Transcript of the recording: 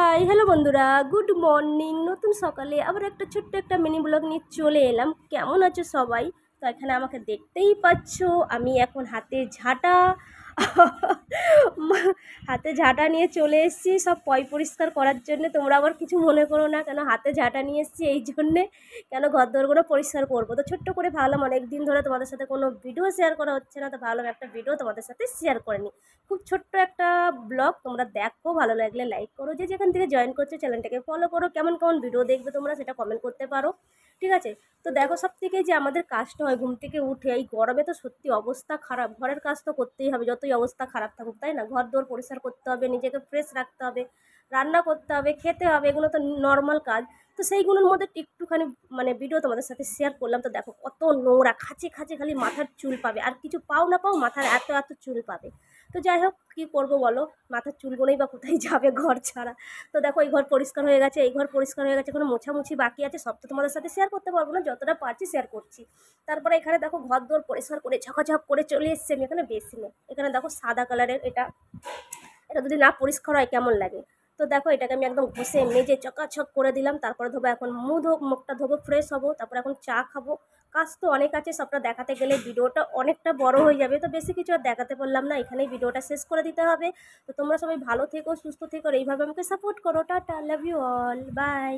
Hi hello বন্ধুরা, good morning. নতুন সকালে আবার একটা ছোট্ট একটা মিনি ব্লগ নিয়ে চলে এলাম। কেমন আছো সবাই? তো এখানে আমাকে দেখতেই পাচ্ছো, আমি এখন হাতে ঝাঁটা হাতে ঝাঁটা নিয়ে চলে এসেছি সব পয় পরিষ্কার করার জন্য। তোমরা আবার কিছু মনে করো না, কেন হাতে ঝাঁটা নিয়ে এসেছি এই জন্যে, কেন ঘরদোরগুলো পরিষ্কার করবো। তো ছোট্ট করে ভাবলাম অনেক দিন ধরে তোমাদের সাথে কোনো ভিডিও শেয়ার করা হচ্ছে না, তো ভাবলাম একটা ভিডিও তোমাদের সাথে শেয়ার করে নিই। খুব ছোট্ট একটা ব্লগ, তোমরা দেখো, ভালো লাগলে লাইক করো, যে যেখান থেকে জয়েন করছো চ্যানেলটাকে ফলো করো। কেমন কেমন ভিডিও দেখবে তোমরা সেটা কমেন্ট করতে পারো, ঠিক আছে? তো দেখো, সব থেকে যে আমাদের কাজটা হয় ঘুম থেকে উঠে, এই গরমে তো সত্যি অবস্থা খারাপ। ঘরের কাজ তো করতেই হবে যতই অবস্থা খারাপ থাকুক, তাই না? ঘর দোর পরিষ্কার করতে হবে, নিজেকে ফ্রেশ রাখতে হবে, রান্না করতে হবে, খেতে হবে, এগুলো তো নর্মাল কাজ। তো সেইগুলোর মধ্যে একটুখানি ভিডিও তোমাদের সাথে শেয়ার করলাম। তো দেখো কত নোংরা, খাঁচে খাঁচে খালি মাথার চুল পাবে, আর কিছু পাও না পাও, মাথার এত এত চুল পাবে। তো যাই হোক, কী করবো বলো, মাথার চুলগুলোই বা কোথায় যাবে ঘর ছাড়া। তো দেখো, এই ঘর পরিষ্কার হয়ে গেছে, এই ঘর পরিষ্কার হয়ে গেছে, কোনো মোছামুছি বাকি আছে। সব তো তোমাদের সাথে শেয়ার করতে পারবো না, যতটা পারছি শেয়ার করছি। তারপরে এখানে দেখো ঘর দোর পরিষ্কার করে ঝকঝক করে চলে এসেছি আমি। এখানে বেশি নেই, এখানে দেখো সাদা কালারের এটা, এটা যদি না পরিষ্কার হয় কেমন লাগে। তো দেখো, এটাকে আমি একদম ঘষে মেজে চকাচক করে দিলাম। তারপরে ধোবো, এখন মুখটা ধোবো, ফ্রেশ হবো, তারপর এখন চা খাবো। কাজ তো অনেক আছে, সবটা দেখাতে গেলে ভিডিওটা অনেকটা বড় হয়ে যাবে, তো বেশি কিছু আর দেখাতে পারলাম না, এখানেই ভিডিওটা শেষ করে দিতে হবে। তো তোমরা সবাই ভালো থেকো, সুস্থ থেকো, আর এইভাবে আমাকে সাপোর্ট করো। Tata, love you all, by.